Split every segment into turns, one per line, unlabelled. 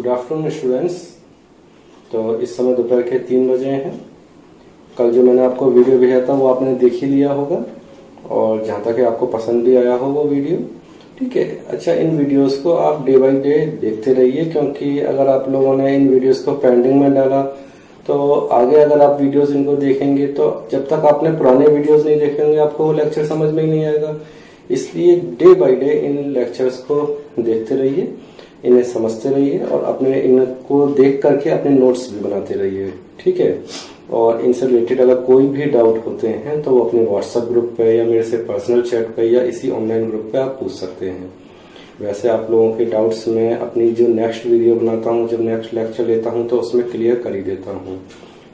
Afternoon students. तो इस समय दोपहर के 3 बजे हैं। कल जो मैंने आपको वीडियो भेजा था वो आपने देख ही लिया होगा और जहाँ तक आपको पसंद भी आया हो वो वीडियो, ठीक है। अच्छा, इन वीडियोस को आप डे बाय डे देखते रहिए, क्योंकि अगर आप लोगों ने इन वीडियोस को पेंडिंग में डाला तो आगे अगर आप वीडियोस इनको देखेंगे तो जब तक आपने पुराने वीडियोस नहीं देखे होंगे आपको वो लेक्चर समझ में ही नहीं आएगा। इसलिए day by day in lectures को देखते रहिए, इन्हें समझते रहिए और अपने इनको देख करके अपने नोट्स भी बनाते रहिए, ठीक है। और इनसे रिलेटेड अगर कोई भी डाउट होते हैं तो वो अपने व्हाट्सएप ग्रुप पे या मेरे से पर्सनल चैट पे या इसी ऑनलाइन ग्रुप पे आप पूछ सकते हैं। वैसे आप लोगों के डाउट्स में अपनी जो नेक्स्ट वीडियो बनाता हूँ, जब नेक्स्ट लेक्चर लेता हूँ तो उसमें क्लियर कर ही देता हूँ,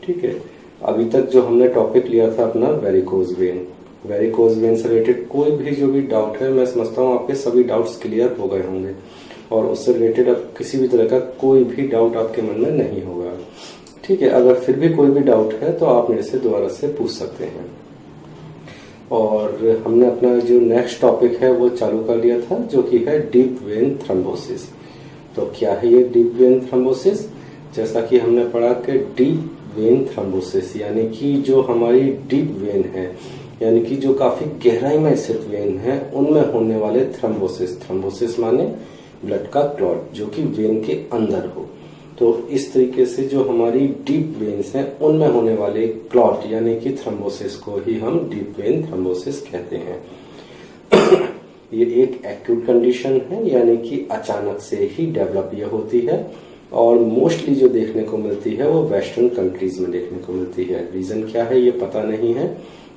ठीक है। अभी तक जो हमने टॉपिक लिया था अपना वेरिकोज वेन से रिलेटेड कोई भी जो भी डाउट है, मैं समझता हूँ आपके सभी डाउट्स क्लियर हो गए होंगे और उससे रिलेटेड अब किसी भी तरह का कोई भी डाउट आपके मन में नहीं होगा, ठीक है। अगर फिर भी कोई भी डाउट है तो आप मेरे से दोबारा से पूछ सकते हैं। और हमने अपना जो नेक्स्ट टॉपिक है वो चालू कर लिया था, जो कि है डीप वेन थ्रोम्बोसिस। तो क्या है ये डीप वेन थ्रोम्बोसिस? जैसा कि हमने पढ़ा कि डीप वेन थ्रोम्बोसिस यानी कि जो हमारी डीप वेन है, यानी कि जो काफी गहराई में स्थित वेन है, उनमें होने वाले थ्रोम्बोसिस माने ब्लड का क्लॉट जो कि वेन के अंदर हो। तो इस तरीके से जो हमारी डीप वेन्स हैं उनमें होने वाले क्लॉट यानी कि थ्रोम्बोसिस को ही हम डीप वेन थ्रोम्बोसिस कहते हैं। ये एक एक्यूट कंडीशन है, यानी कि अचानक से ही डेवलप ये होती है और मोस्टली जो देखने को मिलती है वो वेस्टर्न कंट्रीज में देखने को मिलती है। रीजन क्या है ये पता नहीं है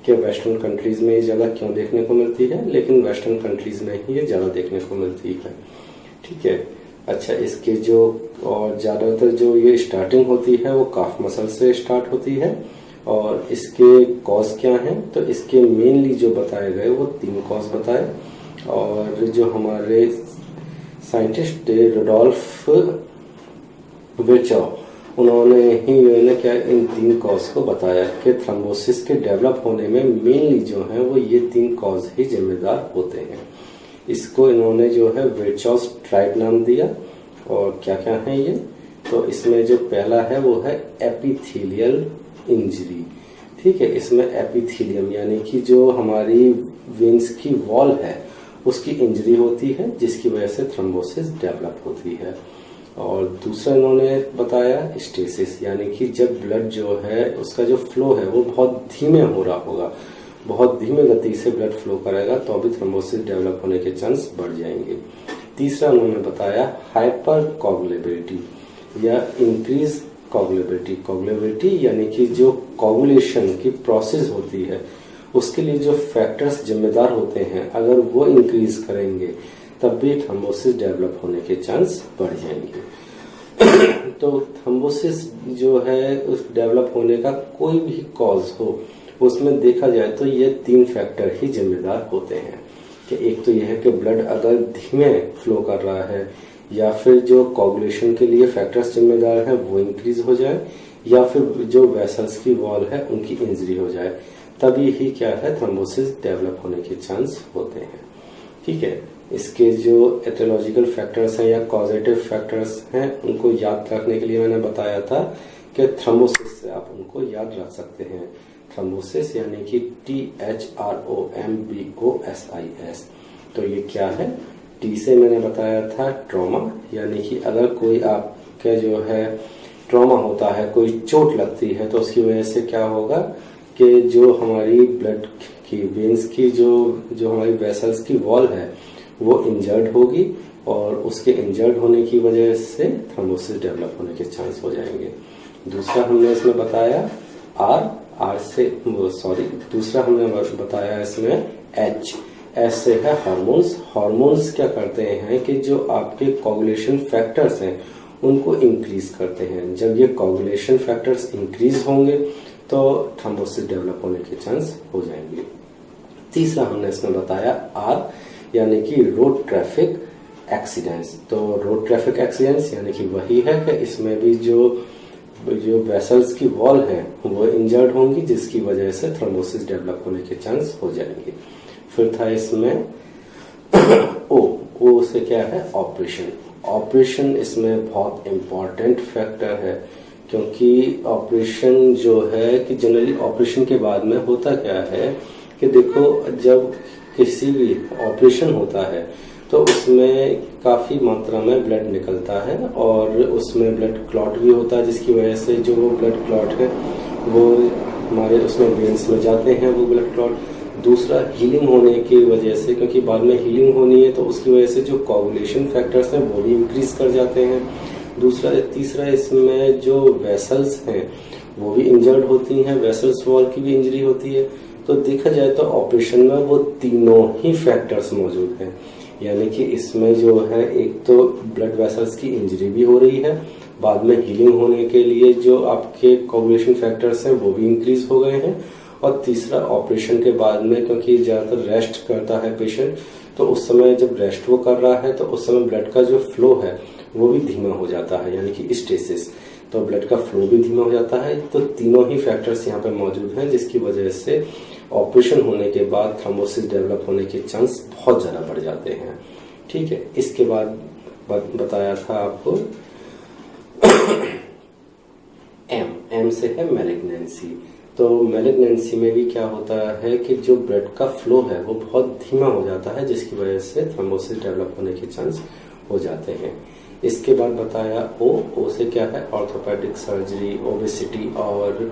कि वेस्टर्न कंट्रीज में ये ज्यादा क्यों देखने को मिलती है, लेकिन वेस्टर्न कंट्रीज में ही ये ज्यादा देखने को मिलती है, ठीक है। अच्छा, इसके जो और ज्यादातर जो ये स्टार्टिंग होती है वो काफ मसल से स्टार्ट होती है। और इसके कॉज क्या हैं? तो इसके मेनली जो बताए गए वो 3 कॉज बताए और जो हमारे साइंटिस्ट रुडोल्फ विर्चॉव उन्होंने ही क्या इन 3 कॉज को बताया कि थ्रोम्बोसिस के डेवलप होने में मेनली जो है वो ये 3 कॉज ही जिम्मेदार होते हैं। इसको इन्होंने जो है विर्चॉव ट्राइब नाम दिया। और क्या क्या है ये? तो इसमें जो पहला है वो है एपिथेलियल इंजरी, ठीक है। इसमें एपिथेलियम यानी कि जो हमारी वेन्स की वॉल है उसकी इंजरी होती है, जिसकी वजह से थ्रोम्बोसिस डेवलप होती है। और दूसरा इन्होंने बताया स्टेसिस, यानी कि जब ब्लड जो है उसका जो फ्लो है वो बहुत धीमे हो रहा होगा, बहुत धीमे गति से ब्लड फ्लो करेगा तो अभी थ्रोम्बोसिस डेवलप होने के चांस बढ़ जाएंगे। तीसरा उन्होंने बताया हाइपर कोगुलेबिलिटी या इंक्रीज कोगुलेबिलिटी यानी कि जो कोगुलेशन की प्रोसेस होती है उसके लिए जो फैक्टर्स जिम्मेदार होते हैं अगर वो इंक्रीज करेंगे तब भी थ्रोम्बोसिस डेवलप होने के चांस बढ़ जाएंगे। तो थ्रोम्बोसिस जो है उस डेवलप होने का कोई भी कॉज हो उसमें देखा जाए तो ये 3 फैक्टर ही जिम्मेदार होते हैं कि एक तो यह है कि ब्लड अगर धीमे फ्लो कर रहा है, या फिर जो कोगुलेशन के लिए फैक्टर्स जिम्मेदार हैं वो इंक्रीज हो जाए, या फिर जो वेसल्स की वॉल है उनकी इंजरी हो जाए, तभी ही क्या है थ्रोम्बोसिस डेवलप होने के चांस होते हैं, ठीक है। इसके जो एथियोलॉजिकल फैक्टर्स हैं या कॉजेटिव फैक्टर्स हैं उनको याद रखने के लिए मैंने बताया था कि थ्रोम्बोसिस से आप उनको याद रख सकते हैं। थ्रोम्बोसिस यानी कि THROMBOSIS। तो ये क्या है? टी से मैंने बताया था ट्रॉमा, यानी कि अगर कोई आपका जो है ट्रॉमा होता है, कोई चोट लगती है तो उसकी वजह से क्या होगा कि जो हमारी ब्लड की वेन्स की जो हमारी वेसल्स की वॉल है वो इंजर्ड होगी और उसके इंजर्ड होने की वजह से थ्रोम्बोसिस डेवलप होने के चांस हो जाएंगे। दूसरा हमने इसमें बताया दूसरा हमने बताया इसमें एच से है हार्मोन्स क्या करते हैं कि जो आपके कोगुलेशन फैक्टर्स हैं उनको इंक्रीज करते हैं। जब ये कोगुलेशन फैक्टर्स इंक्रीज होंगे तो थ्रोम्बोसिस डेवलप होने के चांस हो जाएंगे। तीसरा हमने इसमें बताया आर यानी कि रोड ट्रैफिक एक्सीडेंट्स। तो रोड ट्रैफिक एक्सीडेंट्स यानी कि वही है कि इसमें भी जो वेसल्स की वॉल है वो इंजर्ड होंगी, जिसकी वजह से थ्रोम्बोसिस डेवलप होने के चांस हो जाएंगे। फिर था इसमें ओ से क्या है ऑपरेशन। ऑपरेशन इसमें बहुत इम्पॉर्टेंट फैक्टर है, क्योंकि ऑपरेशन जो है कि जनरली ऑपरेशन के बाद में होता क्या है कि देखो, जब किसी भी ऑपरेशन होता है तो उसमें काफ़ी मात्रा में ब्लड निकलता है और उसमें ब्लड क्लॉट भी होता है, जिसकी वजह से जो वो ब्लड क्लॉट है वो हमारे उसमें वेन्स में जाते हैं वो ब्लड क्लॉट। दूसरा, हीलिंग होने की वजह से, क्योंकि बाद में हीलिंग होनी है तो उसकी वजह से जो कोगुलेशन फैक्टर्स हैं वो भी इंक्रीज कर जाते हैं। दूसरा, तीसरा, इसमें जो वेसल्स हैं वो भी इंजर्ड होती हैं, वेसल्स वॉल की भी इंजरी होती है। तो देखा जाए तो ऑपरेशन में वो तीनों ही फैक्टर्स मौजूद हैं, यानी कि इसमें जो है एक तो ब्लड वेसल्स की इंजरी भी हो रही है, बाद में हीलिंग होने के लिए जो आपके कोगुलेशन फैक्टर्स हैं वो भी इंक्रीज हो गए हैं, और तीसरा, ऑपरेशन के बाद में क्योंकि ज़्यादातर रेस्ट करता है पेशेंट, तो उस समय जब रेस्ट वो कर रहा है तो उस समय ब्लड का जो फ्लो है वो भी धीमा हो जाता है, यानी कि स्टेसिस, तो ब्लड का फ्लो भी धीमा हो जाता है। तो तीनों ही फैक्टर्स यहाँ पे मौजूद हैं, जिसकी वजह से ऑपरेशन होने के बाद थ्रोम्बोसिस डेवलप होने के चांस बहुत ज़्यादा बढ़ जाते हैं। ठीक है, इसके बाद बताया था आपको एम से है मैलिग्नेंसी। तो मैलिग्नेंसी में भी क्या होता है कि जो ब्लड का फ्लो है वो बहुत धीमा हो जाता है, जिसकी वजह से थ्रोम्बोसिस डेवलप होने के चांस हो जाते हैं। इसके बाद बताया ओ से क्या है, ऑर्थोपेडिक सर्जरी, ओबेसिटी और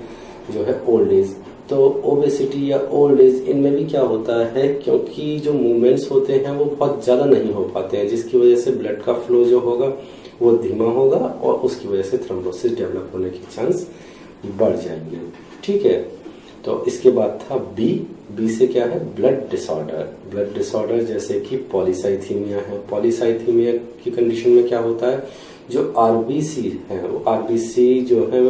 जो है ओल्ड एज। तो ओबेसिटी या ओल्ड एज, इनमें भी क्या होता है, क्योंकि जो मूवमेंट्स होते हैं वो बहुत ज़्यादा नहीं हो पाते हैं, जिसकी वजह से ब्लड का फ्लो जो होगा वो धीमा होगा और उसकी वजह से थ्रोम्बोसिस डेवलप होने के चांस बढ़ जाएंगे। ठीक है, तो इसके बाद था बी से क्या है, ब्लड डिसऑर्डर। ब्लड डिसऑर्डर जैसे कि पॉलीसाइथीमिया है। पॉलीसाइथीमिया की कंडीशन में क्या होता है, जो आरबीसी है वो आरबीसी जो है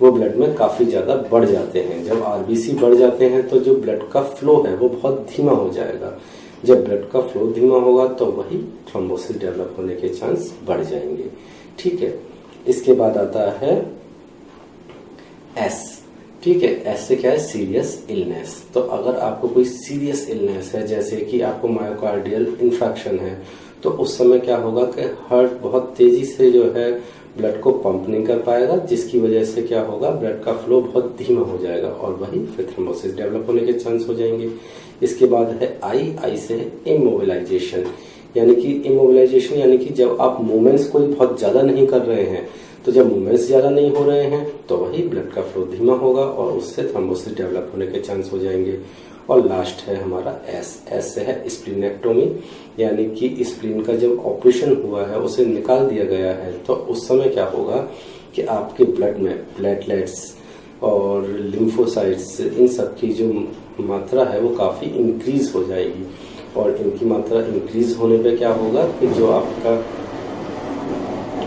वो ब्लड में काफी ज्यादा बढ़ जाते हैं। जब आरबीसी बढ़ जाते हैं तो जो ब्लड का फ्लो है वो बहुत धीमा हो जाएगा। जब ब्लड का फ्लो धीमा होगा तो वही थ्रोम्बोसिस डेवलप होने के चांस बढ़ जाएंगे। ठीक है, इसके बाद आता है एस। ठीक है, एस से क्या है, सीरियस इलनेस। तो अगर आपको कोई सीरियस इलनेस है, जैसे कि आपको मायोकार्डियल इन्फेक्शन है, तो उस समय क्या होगा कि हार्ट बहुत तेजी से जो है ब्लड को पंप नहीं कर पाएगा, जिसकी वजह से क्या होगा, ब्लड का फ्लो बहुत धीमा हो जाएगा और वही फिर थ्रोम्बोसिस डेवलप होने के चांस हो जाएंगे। इसके बाद है आई से इमोबिलाइजेशन, यानी कि इमोबिलाइजेशन यानी कि जब आप मूवमेंट्स कोई बहुत ज्यादा नहीं कर रहे हैं, तो जब मूवमेंट्स ज्यादा नहीं हो रहे हैं तो वही ब्लड का फ्लो धीमा होगा और उससे थ्रोम्बोसिस डेवलप होने के चांस हो जाएंगे। और लास्ट है हमारा एस से है स्प्लीनेक्टोमी, यानी कि स्प्लीन का जब ऑपरेशन हुआ है उसे निकाल दिया गया है, तो उस समय क्या होगा कि आपके ब्लड में प्लेटलेट्स और लिम्फोसाइट्स, इन सब की जो मात्रा है वो काफी इंक्रीज हो जाएगी। और इनकी मात्रा इंक्रीज होने पे क्या होगा कि जो आपका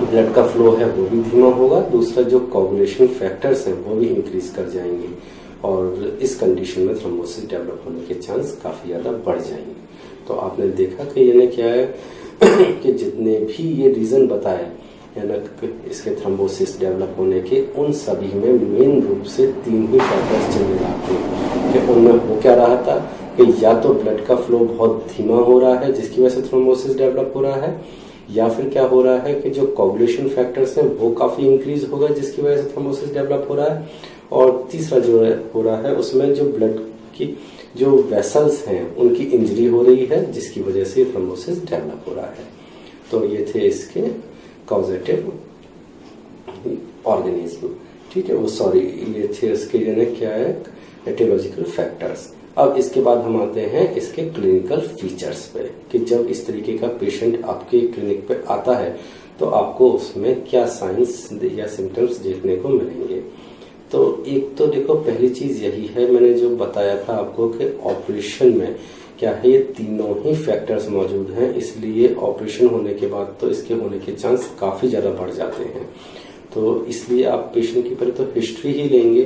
ब्लड का फ्लो है वो भी धीमा होगा। दूसरा, जो कोगुलेशन फैक्टर्स हैं वो भी इंक्रीज कर जाएंगे और इस कंडीशन में थ्रोम्बोसिस डेवलप होने के चांस काफी ज्यादा बढ़ जाएंगे। तो आपने देखा कि ये क्या है कि जितने भी ये रीजन बताए यानी इसके थ्रोम्बोसिस डेवलप होने के, उन सभी में मेन रूप से तीन ही फैक्टर्स चलने लगते हैं कि उनमें वो क्या रहा था कि या तो ब्लड का फ्लो बहुत धीमा हो रहा है जिसकी वजह से थ्रोम्बोसिस डेवलप हो रहा है, या फिर क्या हो रहा है कि जो कोगुलेशन फैक्टर्स हैं वो काफी इंक्रीज हो गए जिसकी वजह से थ्रोम्बोसिस डेवलप हो रहा है, और तीसरा जो हो रहा है उसमें जो ब्लड की जो वेसल्स हैं उनकी इंजरी हो रही है जिसकी वजह से थ्रोम्बोसिस डेवलप हो रहा है। तो ये थे इसके कॉजेटिव ऑर्गेनिज्म। ठीक है, वो सॉरी ये थे इसके क्या है, एटियोलॉजिकल फैक्टर्स। अब इसके बाद हम आते हैं इसके क्लिनिकल फीचर्स पे कि जब इस तरीके का पेशेंट आपके क्लिनिक पे आता है तो आपको उसमें क्या साइंस या सिम्टम्स देखने को मिलेंगे। तो एक तो देखो, पहली चीज यही है, मैंने जो बताया था आपको कि ऑपरेशन में क्या है, ये तीनों ही फैक्टर्स मौजूद हैं, इसलिए ऑपरेशन होने के बाद तो इसके होने के चांस काफी ज्यादा बढ़ जाते हैं। तो इसलिए आप पेशेंट की पहले तो हिस्ट्री ही लेंगे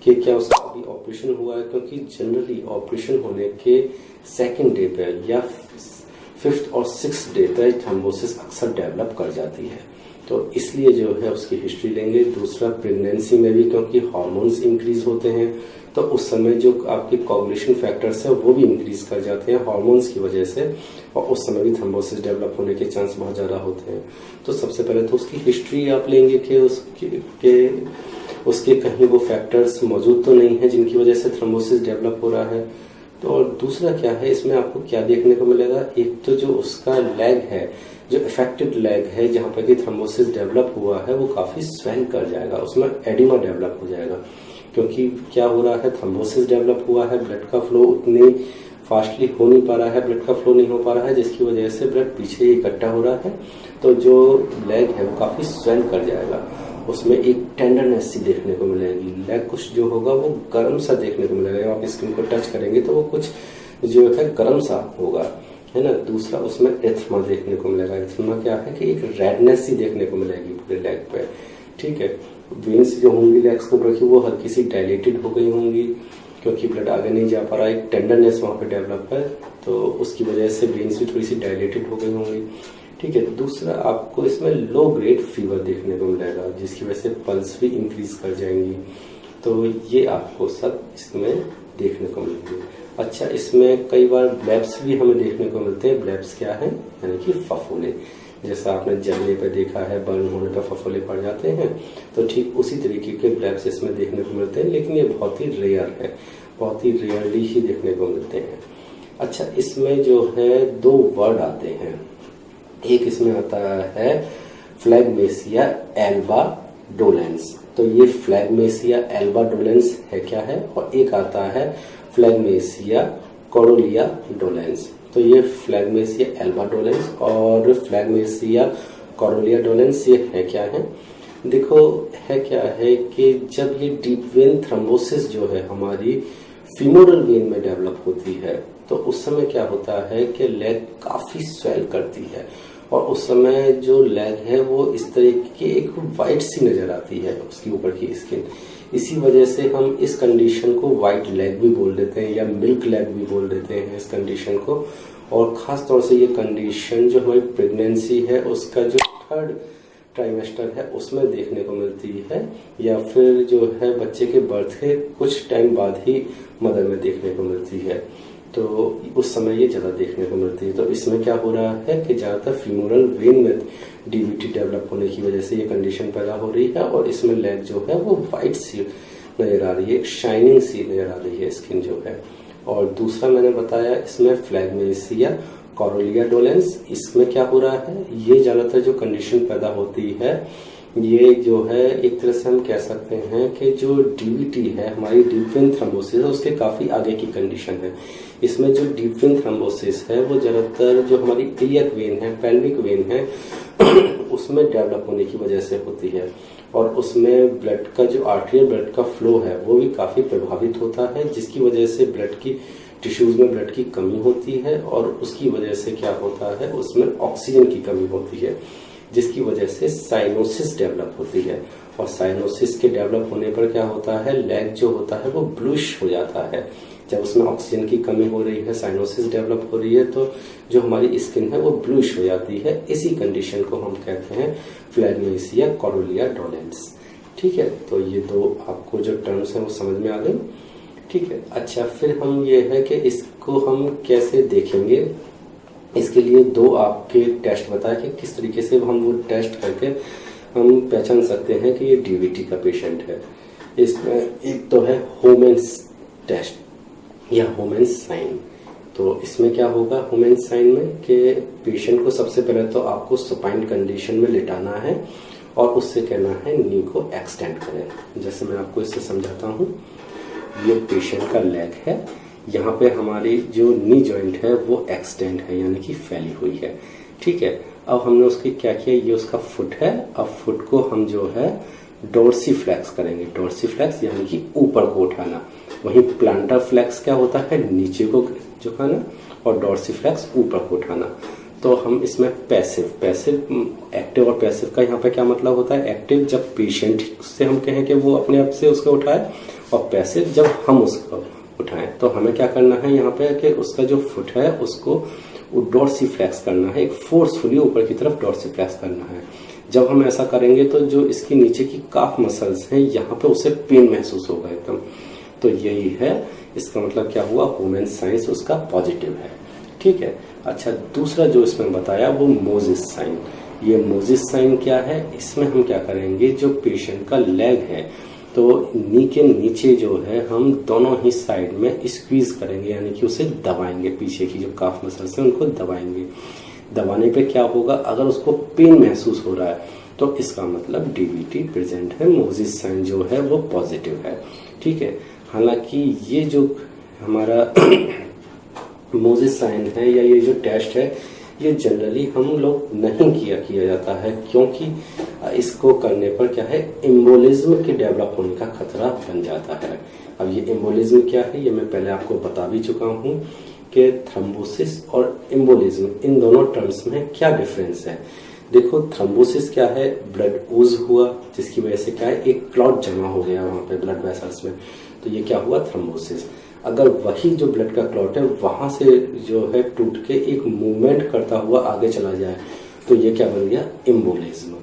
कि क्या उसका अभी ऑपरेशन हुआ है, क्योंकि जनरली ऑपरेशन होने के सेकंड डे पे या 5th और 6th डे पे थ्रोम्बोसिस अक्सर डेवलप कर जाती है। तो इसलिए जो है उसकी हिस्ट्री लेंगे। दूसरा, प्रेगनेंसी में भी क्योंकि हार्मोन्स इंक्रीज होते हैं तो उस समय जो आपके कोगुलेशन फैक्टर्स है वो भी इंक्रीज कर जाते हैं हार्मोन्स की वजह से, और उस समय भी थ्रोम्बोसिस डेवलप होने के चांस बहुत ज़्यादा होते हैं। तो सबसे पहले तो उसकी हिस्ट्री आप लेंगे कि उसके कहीं वो फैक्टर्स मौजूद तो नहीं है जिनकी वजह से थ्रोम्बोसिस डेवलप हो रहा है। तो और दूसरा क्या है, इसमें आपको क्या देखने को मिलेगा, एक तो जो उसका लेग है, जो इफेक्टेड लेग है जहाँ पर कि थ्रोम्बोसिस डेवलप हुआ है वो काफ़ी स्वेल कर जाएगा, उसमें एडिमा डेवलप हो जाएगा। क्योंकि क्या हो रहा है, थ्रोम्बोसिस डेवलप हुआ है, ब्लड का फ्लो उतनी फास्टली हो नहीं पा रहा है, ब्लड का फ्लो नहीं हो पा रहा है, जिसकी वजह से ब्लड पीछे इकट्ठा हो रहा है। तो जो लेग है वो काफ़ी स्वेल कर जाएगा, उसमें एक टेंडरनेस सी देखने को मिलेगी, लेग कुछ जो होगा वो गर्म सा देखने को मिलेगा। आप स्किन को टच करेंगे तो वो कुछ जो है गर्म सा होगा, है ना। दूसरा, उसमें एथमा देखने को मिलेगा। एथमा क्या है कि एक रेडनेस सी देखने को मिलेगी पूरे लेग पे, ठीक है। वेन्स जो होंगी लेग्स को रखी वो हल्की सी डायलेटेड हो गई होंगी क्योंकि ब्लड आगे नहीं जा पा रहा, एक टेंडरनेस वहाँ पे डेवलप है तो उसकी वजह से वेन्स भी थोड़ी सी डायलेटेड हो गई होंगी, ठीक है। दूसरा, आपको इसमें लो ग्रेड फीवर देखने को मिलेगा जिसकी वजह से पल्स भी इंक्रीज कर जाएंगी। तो ये आपको सब इसमें देखने को मिलेंगे। अच्छा, इसमें कई बार ब्लैब्स भी हमें देखने को मिलते हैं। ब्लैब्स क्या है, यानी कि फफोले, जैसा आपने जलने पे देखा है, बर्न होने पर फफोले पड़ जाते हैं, तो ठीक उसी तरीके के ब्लैब्स इसमें देखने को मिलते हैं, लेकिन ये बहुत ही रेयर है, बहुत ही रेयरली ही देखने को मिलते हैं। अच्छा, इसमें जो है दो वर्ड आते हैं, एक इसमें आता है फ्लैगमेसिया एल्बा डोलेंस। तो ये फ्लैगमेसिया एल्बा डोलेंस है क्या है, और एक आता है फ्लैगमेसिया कोरोलिया डोलेंस। तो ये फ्लैगमेसिया एल्बा डोलेंस और फ्लैगमेसिया कोरोलिया डोलेंस ये है क्या है, देखो है क्या है कि जब ये डीप वेन थ्रोम्बोसिस जो है हमारी फीमोरल वेन में डेवलप होती है तो उस समय क्या होता है कि लेग काफी स्वेल करती है और उस समय जो लेग है वो इस तरह की एक वाइट सी नजर आती है उसकी ऊपर की स्किन। इसी वजह से हम इस कंडीशन को वाइट लेग भी बोल देते हैं या मिल्क लेग भी बोल देते हैं इस कंडीशन को। और खास तौर से ये कंडीशन जो हमारी प्रेगनेंसी है उसका जो थर्ड ट्राइमेस्टर है उसमें देखने को मिलती है, या फिर जो है बच्चे के बर्थ के कुछ टाइम बाद ही मदर में देखने को मिलती है, तो उस समय ये ज़्यादा देखने को मिलती है। तो इसमें क्या हो रहा है कि ज़्यादातर फीमोरल वेन में डीवीटी डेवलप होने की वजह से ये कंडीशन पैदा हो रही है और इसमें लेग जो है वो वाइट सी नजर आ रही है, एक शाइनिंग सी नजर आ रही है स्किन जो है। और दूसरा मैंने बताया इसमें फ्लैगमेसिया कोरोलिया डोलेंस, इसमें क्या हो रहा है, ये ज़्यादातर जो कंडीशन पैदा होती है ये जो है एक तरह से हम कह सकते हैं कि जो डीवीटी है हमारी डीप वेन थ्रोम्बोसिस उसके काफ़ी आगे की कंडीशन है। इसमें जो डीप वेन थ्रोम्बोसिस है वो ज़्यादातर जो हमारी इलियक वेन है, पेल्विक वेन है उसमें डेवलप होने की वजह से होती है और उसमें ब्लड का जो आर्टेरियल ब्लड का फ्लो है वो भी काफ़ी प्रभावित होता है, जिसकी वजह से ब्लड की टिश्यूज में ब्लड की कमी होती है और उसकी वजह से क्या होता है उसमें ऑक्सीजन की कमी होती है, जिसकी वजह से साइनोसिस डेवलप होती है। और साइनोसिस के डेवलप होने पर क्या होता है, लेग जो होता है वो ब्लूइश हो जाता है। जब उसमें ऑक्सीजन की कमी हो रही है, साइनोसिस डेवलप हो रही है, तो जो हमारी स्किन है वो ब्लूइश हो जाती है। इसी कंडीशन को हम कहते हैं फ्लैगमेसिया कोरोलिया डोलेंस। ठीक है, तो ये दो आपको जो टर्म्स हैं वो समझ में आ गए। ठीक है, अच्छा फिर हम ये है कि इसको हम कैसे देखेंगे, इसके लिए दो आपके टेस्ट बताए कि किस तरीके से हम वो टेस्ट करके हम पहचान सकते हैं कि ये डीवीटी का पेशेंट है। इसमें एक तो है होमेन्स टेस्ट या होमेन्स साइन। तो इसमें क्या होगा होमेन्स साइन में कि पेशेंट को सबसे पहले तो आपको सुपाइन कंडीशन में लिटाना है और उससे कहना है नी को एक्सटेंड करें। जैसे मैं आपको इससे समझाता हूँ, ये पेशेंट का लेग है, यहाँ पे हमारी जो नी जॉइंट है वो एक्सटेंड है यानी कि फैली हुई है। ठीक है, अब हमने उसकी क्या किया, ये उसका फुट है, अब फुट को हम जो है डोर्सीफ्लेक्स करेंगे। डोर्सीफ्लेक्स यानी कि ऊपर को उठाना, वहीं प्लांटर फ्लेक्स क्या होता है नीचे को झुकाना और डोर्सीफ्लेक्स ऊपर को उठाना। तो हम इसमें पैसिव एक्टिव और पैसिव का यहाँ पे क्या मतलब होता है, एक्टिव जब पेशेंट से हम कहें कि वो अपने आप से उसको उठाए और पैसिव जब हम उसको उठाएं। तो हमें क्या करना है यहाँ पे कि उसका जो फुट है उसको डोर्सीफ्लेक्स करना है, एक फोर्सफुली ऊपर की तरफ डोर्सीफ्लेक्स करना है। जब हम ऐसा करेंगे तो जो इसकी नीचे की काफ मसल्स हैं यहाँ पे उसे पेन महसूस होगा एकदम। तो यही है, इसका मतलब क्या हुआ, वुमेन साइंस उसका पॉजिटिव है। ठीक है। अच्छा, दूसरा जो इसमें बताया वो मोजिस साइन। ये मोजिस साइन क्या है, इसमें हम क्या करेंगे, जो पेशेंट का लेग है तो नी के नीचे जो है हम दोनों ही साइड में स्क्वीज करेंगे, यानी कि उसे दबाएंगे, पीछे की जो काफ मसल्स हैं उनको दबाएंगे। दबाने पे क्या होगा, अगर उसको पेन महसूस हो रहा है तो इसका मतलब डीवीटी प्रेजेंट है, मोजिस साइन जो है वो पॉजिटिव है। ठीक है। हालांकि ये जो हमारा मोजिस साइन है या ये जो टेस्ट है ये जनरली हम लोग नहीं किया जाता है, क्योंकि इसको करने पर क्या है, एम्बोलिज्म के डेवलप होने का खतरा बन जाता है। अब ये एम्बोलिज्म क्या है, ये मैं पहले आपको बता भी चुका हूँ कि थ्रोम्बोसिस और एम्बोलिज्म इन दोनों टर्म्स में क्या डिफरेंस है। देखो, थ्रोम्बोसिस क्या है, ब्लड ooze हुआ, जिसकी वजह से क्या है, एक क्लॉट जमा हो गया वहां पे ब्लड वेसल्स में, तो ये क्या हुआ, थ्रोम्बोसिस। अगर वही जो ब्लड का क्लॉट है वहां से जो है टूट के एक मूवमेंट करता हुआ आगे चला जाए तो ये क्या बन गया, एम्बोलिज्म।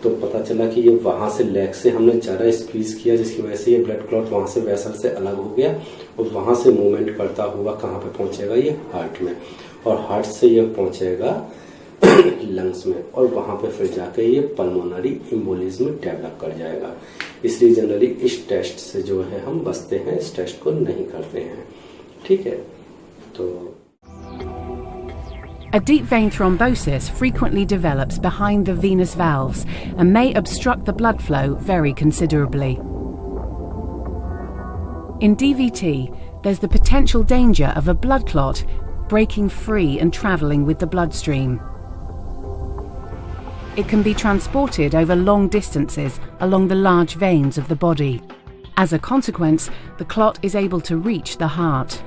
तो पता चला कि ये वहां से लेग से हमने ज्यादा स्क्वीज किया, जिसकी वजह से ये ब्लड क्लॉट वहां से वेसल से अलग हो गया और वहां से मूवमेंट करता हुआ कहाँ पे पहुंचेगा, ये हार्ट में, और हार्ट से ये पहुंचेगा लंग्स में, और वहां पे फिर जाके ये पल्मोनरी एम्बोलिज्म डेवलप कर जाएगा। इसलिए जनरली इस टेस्ट से जो है हम बचते हैं, इस टेस्ट को नहीं करते हैं। ठीक है। तो
A deep vein thrombosis frequently develops behind the venous valves and may obstruct the blood flow very considerably. In DVT, there's the potential danger of a blood clot breaking free and travelling with the bloodstream. It can be transported over long distances along the large veins of the body. As a consequence, the clot is able to reach the heart.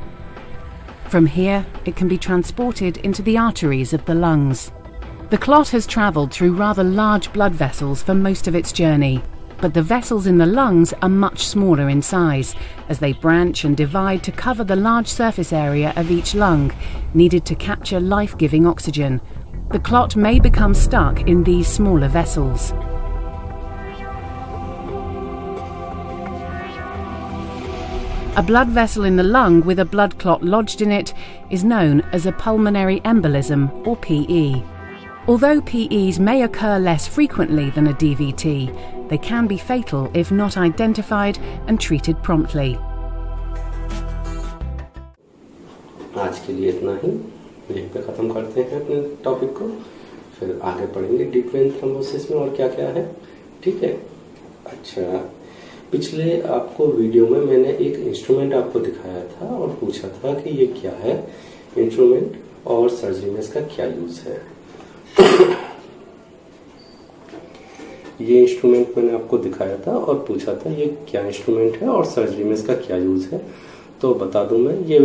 From here, it can be transported into the arteries of the lungs. The clot has travelled through rather large blood vessels for most of its journey, but the vessels in the lungs are much smaller in size, as they branch and divide to cover the large surface area of each lung, needed to capture life-giving oxygen. The clot may become stuck in these smaller vessels. A blood vessel in the lung with a blood clot lodged in it is known as a pulmonary embolism, or PE. Although PEs may occur less frequently than a DVT, they can be fatal if not identified and treated promptly.
आज के लिए इतना ही, यहीं पे ख़त्म करते हैं अपने टॉपिक को, फिर आगे पढ़ेंगे डीप वेन थ्रोम्बोसिस में और क्या क्या है। ठीक है। अच्छा, पिछले आपको वीडियो में मैंने एक इंस्ट्रूमेंट आपको दिखाया था और पूछा था कि ये क्या है इंस्ट्रूमेंट और सर्जरी में इसका क्या यूज है। ये इंस्ट्रूमेंट मैंने आपको दिखाया था और पूछा था ये क्या इंस्ट्रूमेंट है और सर्जरी में इसका क्या यूज है। तो बता दूं मैं, ये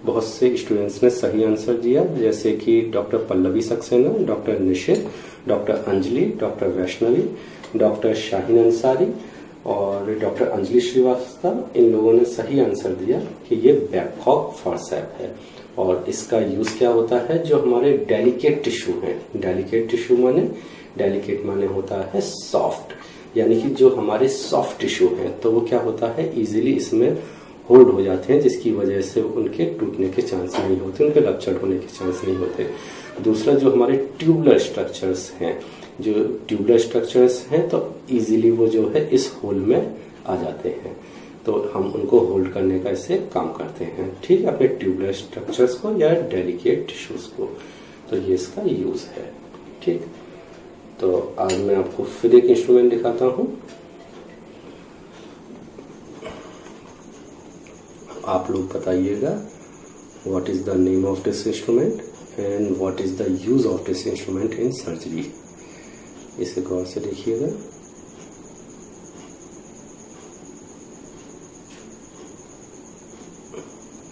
बहुत से स्टूडेंट्स ने सही आंसर दिया, जैसे कि doctor Pallavi Saxena, doctor Nishit, doctor Anjali, doctor Vaishnavi, doctor Shaheen Ansari और डॉक्टर अंजलि श्रीवास्तव। इन लोगों ने सही आंसर दिया कि ये बैकहॉक फॉर्सेप है और इसका यूज क्या होता है, जो हमारे डेलिकेट टिश्यू है, डेलिकेट टिश्यू माने, डेलिकेट माने होता है सॉफ्ट, यानी कि जो हमारे सॉफ्ट टिश्यू है तो वो क्या होता है, इजीली इसमें होल्ड हो जाते हैं, जिसकी वजह से उनके टूटने के चांस नहीं होते, उनके रप्चर होने के चांस नहीं होते। दूसरा, जो हमारे ट्यूबुलर स्ट्रक्चर्स हैं, जो ट्यूबुलर स्ट्रक्चर्स हैं तो इजीली वो जो है इस होल में आ जाते हैं, तो हम उनको होल्ड करने का इससे काम करते हैं। ठीक है, अपने ट्यूबुलर स्ट्रक्चर्स को या डेलिकेट टिश्यूज को, तो ये इसका यूज है। ठीक, तो आज मैं आपको फिर एक इंस्ट्रूमेंट दिखाता हूँ। आप लोग बताइएगा what is the name of this instrument and what is the use of this instrument in surgery. इसे गौर से देखिएगा।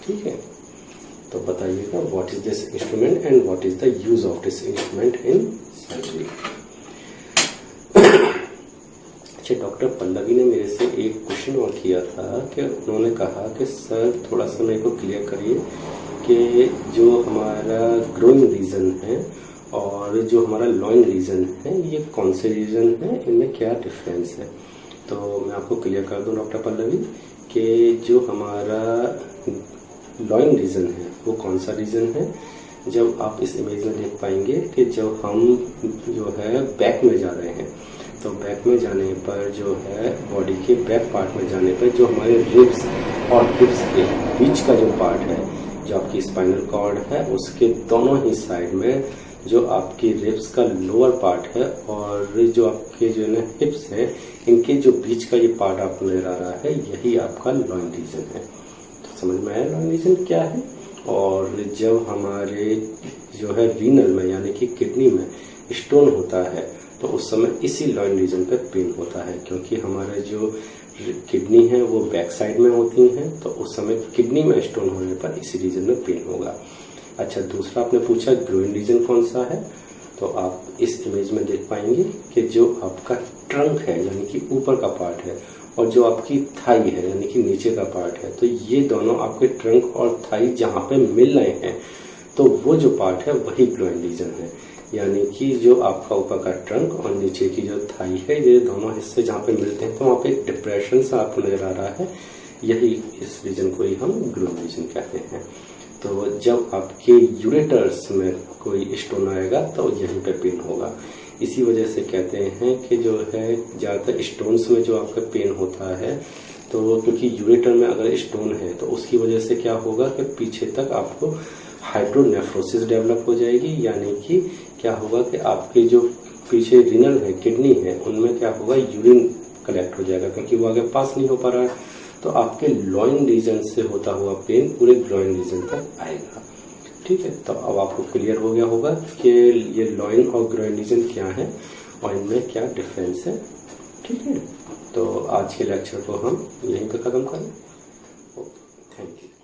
ठीक है, तो बताइएगा what is this instrument and what is the use of this instrument in surgery. अच्छा, doctor Pallavi ने मेरे से एक क्वेश्चन और किया था कि उन्होंने कहा कि सर थोड़ा सा मेरे को क्लियर करिए कि जो हमारा ग्रोइंग रीजन है और जो हमारा लॉइन रीजन है ये कौन से रीजन है, इनमें क्या डिफरेंस है। तो मैं आपको क्लियर कर दूं डॉक्टर पल्लवी कि जो हमारा लॉइन रीजन है वो कौन सा रीजन है। जब आप इस इमेज में देख पाएंगे कि जब हम जो है बैक में जा रहे हैं, तो बैक में जाने पर जो है बॉडी के बैक पार्ट में जाने पर जो हमारे रिब्स और हिप्स के बीच का जो पार्ट है, जो आपकी स्पाइनल कॉर्ड है, उसके दोनों ही साइड में जो आपकी रिब्स का लोअर पार्ट है और जो आपके जो है हिप्स है, इनके जो बीच का ये पार्ट आपको नजर आ रहा है, यही आपका लॉइन रीजन है। तो समझ में आया लॉइन रीजन क्या है। और जब हमारे जो है रीनल में यानी कि किडनी में स्टोन होता है तो उस समय इसी लॉइन रीजन पे पेन होता है, क्योंकि हमारे जो किडनी है वो बैक साइड में होती हैं, तो उस समय किडनी में स्टोन होने पर इसी रीजन में पेन होगा। अच्छा, दूसरा आपने पूछा ग्रोइन रीजन कौन सा है, तो आप इस इमेज में देख पाएंगे कि जो आपका ट्रंक है यानी कि ऊपर का पार्ट है और जो आपकी थाई है यानी कि नीचे का पार्ट है, तो ये दोनों आपके ट्रंक और थाई जहाँ पे मिल रहे हैं, तो वो जो पार्ट है वही ग्रोइन रीजन है। यानी कि जो आपका ऊपर का ट्रंक और नीचे की जो थाई है, ये दोनों हिस्से जहाँ पे मिलते हैं तो वहाँ पे एक डिप्रेशन सा आपको नजर आ रहा है, यही इस रीजन को ही हम ग्रोइन रीजन कहते हैं। तो जब आपके यूरेटर्स में कोई स्टोन आएगा तो यहीं पे पेन होगा। इसी वजह से कहते हैं कि जो है ज़्यादातर स्टोन्स में जो आपका पेन होता है, तो क्योंकि यूरेटर में अगर स्टोन है तो उसकी वजह से क्या होगा कि पीछे तक आपको हाइड्रोनेफ्रोसिस डेवलप हो जाएगी, यानी कि क्या होगा कि आपके जो पीछे रीनल है, किडनी है, उनमें क्या होगा यूरिन कलेक्ट हो जाएगा, क्योंकि वो आगे पास नहीं हो पा रहा है। तो आपके लॉइन रीजन से होता हुआ पेन पूरे ग्रोइन रीजन तक आएगा। ठीक है, तो अब आपको क्लियर हो गया होगा कि ये लॉइन और ग्रोइन रीजन क्या है और इनमें क्या डिफरेंस है। ठीक है, तो आज के लेक्चर को हम यहीं पे खत्म करें। Thank you.